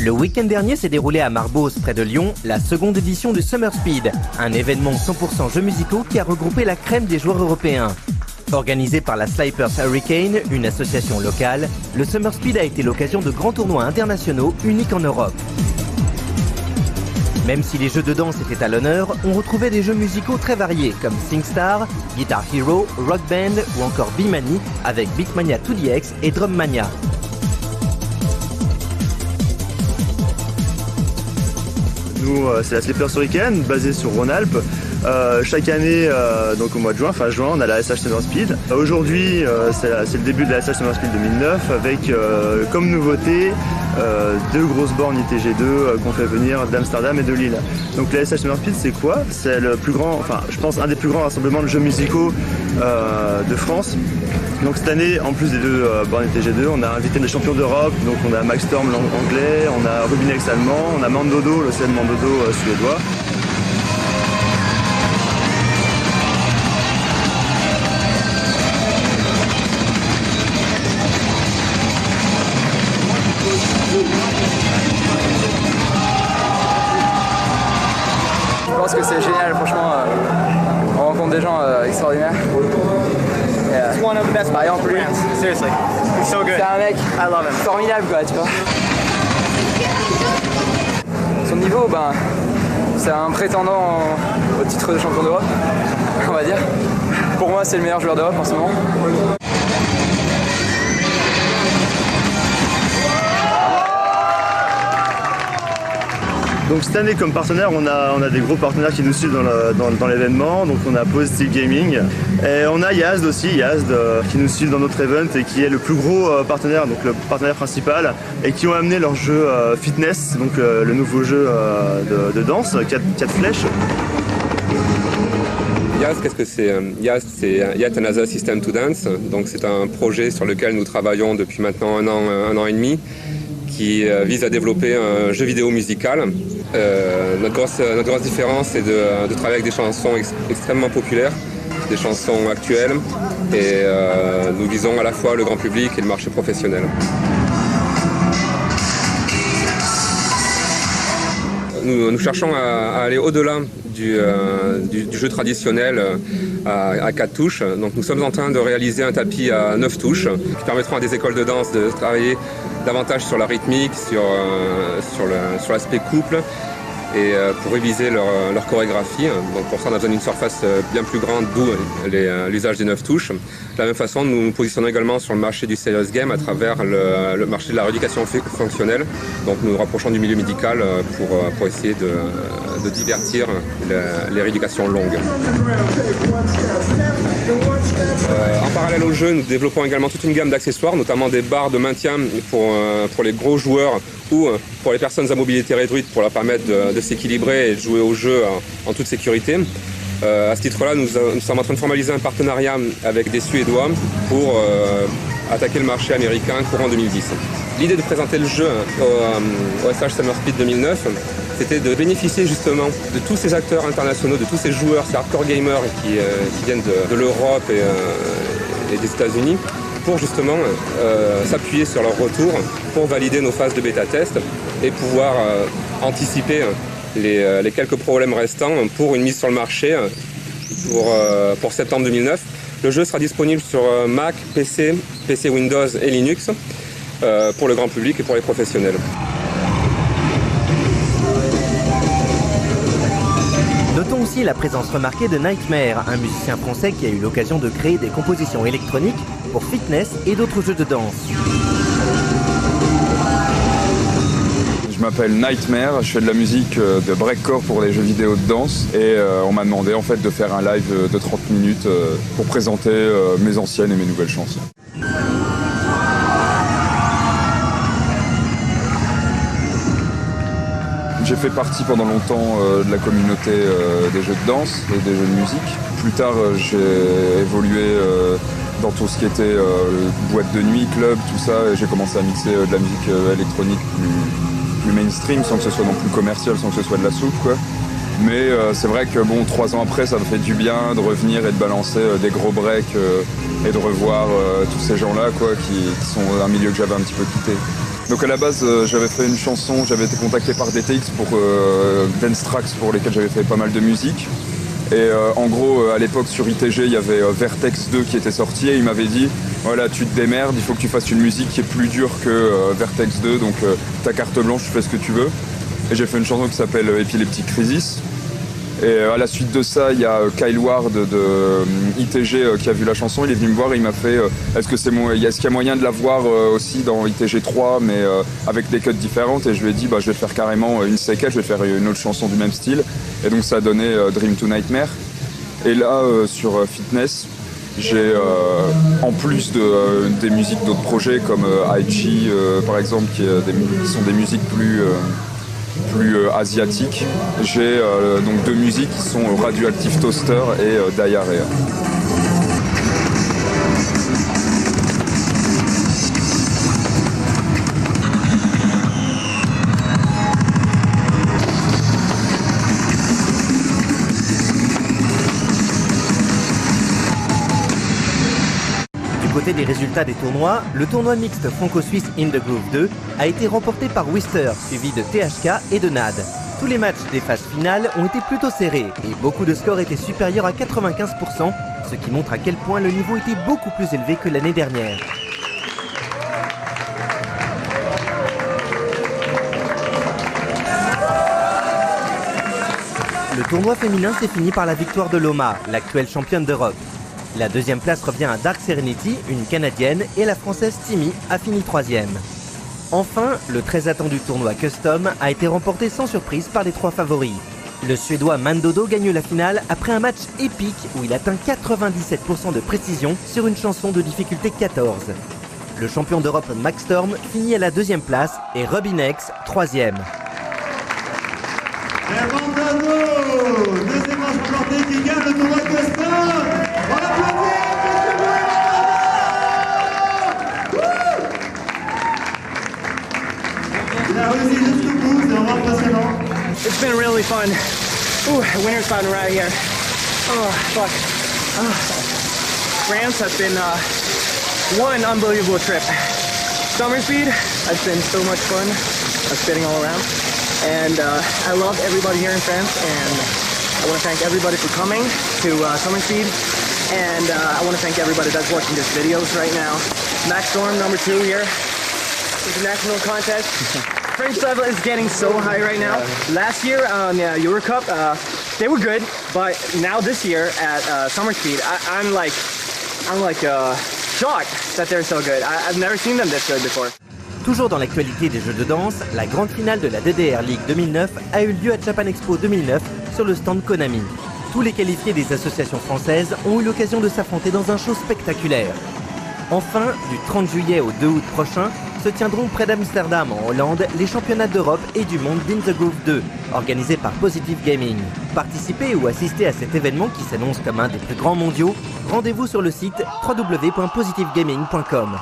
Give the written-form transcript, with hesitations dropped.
Le week-end dernier s'est déroulé à Marbos, près de Lyon, la seconde édition du Summer Speed, un événement 100% jeux musicaux qui a regroupé la crème des joueurs européens. Organisé par la Slippers Hurricane, une association locale, le Summer Speed a été l'occasion de grands tournois internationaux uniques en Europe. Même si les jeux de danse étaient à l'honneur, on retrouvait des jeux musicaux très variés comme SingStar, Guitar Hero, Rock Band ou encore Bemani avec Beatmania 2DX et Drummania. Nous, c'est la Slippers Hurricane, basée sur Rhône-Alpes. Chaque année, donc au mois de juin, fin juin, on a la SH Summer Speed. Aujourd'hui, c'est le début de la SH Summer Speed 2009 avec comme nouveauté 2 grosses bornes ITG2 qu'on fait venir d'Amsterdam et de Lille. Donc la SH Summer Speed, c'est quoi? C'est le plus grand, enfin je pense un des plus grands rassemblements de jeux musicaux de France. Donc cette année, en plus des 2 bornes ITG2, on a invité les champions d'Europe. Donc on a Max Storm anglais, on a Rubinex allemand, on a Mandodo, le CM Mandodo suédois. Je pense que c'est génial, franchement, on rencontre des gens extraordinaires. It's one of the best brands, seriously. It's so good. C'est un mec I love him. formidable, quoi, tu vois. Son niveau, ben, c'est un prétendant au titre de champion d'Europe, on va dire. Pour moi, c'est le meilleur joueur d'Europe en ce moment. Donc cette année comme partenaire, on a des gros partenaires qui nous suivent dans l'événement. Donc on a Positive Gaming et on a Yazd aussi, qui nous suit dans notre event et qui est le plus gros partenaire, donc le partenaire principal, et qui ont amené leur jeu Fitness, donc le nouveau jeu de danse, 4 flèches. Yazd, qu'est-ce que c'est? Yazd, c'est Yet Another System to Dance. Donc c'est un projet sur lequel nous travaillons depuis maintenant un an et demi, qui vise à développer un jeu vidéo musical. Notre grosse différence, c'est de travailler avec des chansons extrêmement populaires, des chansons actuelles, et nous visons à la fois le grand public et le marché professionnel. Nous cherchons à aller au-delà du jeu traditionnel à 4 touches. Donc nous sommes en train de réaliser un tapis à 9 touches qui permettront à des écoles de danse de travailler davantage sur la rythmique, sur l'aspect couple et pour réviser leur chorégraphie. Donc pour ça on a besoin d'une surface bien plus grande, d'où l'usage des 9 touches. De la même façon, nous nous positionnons également sur le marché du serious game à travers le marché de la rééducation fonctionnelle. Donc nous nous rapprochons du milieu médical pour essayer de divertir les rééducations longues. En parallèle au jeu, nous développons également toute une gamme d'accessoires, notamment des barres de maintien pour les gros joueurs ou pour les personnes à mobilité réduite pour leur permettre de s'équilibrer et de jouer au jeu en toute sécurité. À ce titre-là, nous sommes en train de formaliser un partenariat avec des Suédois pour attaquer le marché américain courant 2010. L'idée de présenter le jeu au SH Summer Speed 2009, c'était de bénéficier justement de tous ces acteurs internationaux, de tous ces joueurs, ces hardcore gamers qui viennent de l'Europe et des États-Unis, pour justement s'appuyer sur leur retour, pour valider nos phases de bêta-test et pouvoir anticiper les quelques problèmes restants pour une mise sur le marché pour septembre 2009. Le jeu sera disponible sur Mac, PC Windows et Linux pour le grand public et pour les professionnels. Notons aussi la présence remarquée de Nightmare, un musicien français qui a eu l'occasion de créer des compositions électroniques pour Fitness et d'autres jeux de danse. Je m'appelle Nightmare, je fais de la musique de breakcore pour les jeux vidéo de danse et on m'a demandé en fait de faire un live de 30 minutes pour présenter mes anciennes et mes nouvelles chansons. J'ai fait partie pendant longtemps de la communauté des jeux de danse et des jeux de musique. Plus tard, j'ai évolué dans tout ce qui était boîte de nuit, club, tout ça, et j'ai commencé à mixer de la musique électronique plus mainstream, sans que ce soit non plus commercial, sans que ce soit de la soupe, quoi. Mais c'est vrai que bon, 3 ans après, ça me fait du bien de revenir et de balancer des gros breaks et de revoir tous ces gens-là, quoi, qui sont un milieu que j'avais un petit peu quitté. Donc à la base, j'avais fait une chanson, j'avais été contacté par DTX pour dance tracks pour lesquels j'avais fait pas mal de musique. Et en gros, à l'époque sur ITG, il y avait Vertex 2 qui était sorti et il m'avait dit voilà, tu te démerdes, il faut que tu fasses une musique qui est plus dure que Vertex 2, donc ta carte blanche, tu fais ce que tu veux. Et j'ai fait une chanson qui s'appelle Epileptic Crisis. Et à la suite de ça, il y a Kyle Ward de ITG qui a vu la chanson, il est venu me voir et il m'a fait est-ce qu'il y a moyen de la voir aussi dans ITG 3 mais avec des cuts différentes, et je lui ai dit je vais faire carrément une séquelle, je vais faire une autre chanson du même style, et donc ça a donné Dream to Nightmare. Et là sur Fitness, j'ai en plus des musiques d'autres projets comme Aichi par exemple qui sont des musiques plus asiatiques. J'ai donc 2 musiques qui sont Radioactive Toaster et Diarrhea. Du côté des résultats des tournois, le tournoi mixte franco-suisse In The Groove 2 a été remporté par Wister, suivi de THK et de NAD. Tous les matchs des phases finales ont été plutôt serrés et beaucoup de scores étaient supérieurs à 95%, ce qui montre à quel point le niveau était beaucoup plus élevé que l'année dernière. Le tournoi féminin s'est fini par la victoire de Loma, l'actuelle championne d'Europe. La deuxième place revient à Dark Serenity, une Canadienne, et la Française Timmy a fini 3e. Enfin, le très attendu tournoi Custom a été remporté sans surprise par les 3 favoris. Le Suédois Mandodo gagne la finale après un match épique où il atteint 97% de précision sur une chanson de difficulté 14. Le champion d'Europe Max Storm finit à la 2e place et Robin X 3e. Deuxième manche remportée qui gagne le tournoi Custom. On applaudit. Il a réussi jusqu'au bout, c'est vraiment impressionnant. It's been really fun. Ooh, winter's fun right here. Oh, fuck. France has been one unbelievable trip. Summer Speed has been so much fun. Spinning all around. And I love everybody here in France, and I want to thank everybody for coming to Summer Speed, and I want to thank everybody that's watching these videos right now. Max Storm, number 2 here, international contest. French level is getting so high right now. Last year on the Euro Cup, they were good, but now this year at Summer Speed, I'm like shocked that they're so good. I've never seen them this good before. Toujours dans l'actualité des jeux de danse, la grande finale de la DDR League 2009 a eu lieu à Japan Expo 2009 sur le stand Konami. Tous les qualifiés des associations françaises ont eu l'occasion de s'affronter dans un show spectaculaire. Enfin, du 30 juillet au 2 août prochain, se tiendront près d'Amsterdam en Hollande les championnats d'Europe et du monde d'In The Groove 2, organisés par Positive Gaming. Participez ou assistez à cet événement qui s'annonce comme un des plus grands mondiaux. Rendez-vous sur le site www.positivegaming.com.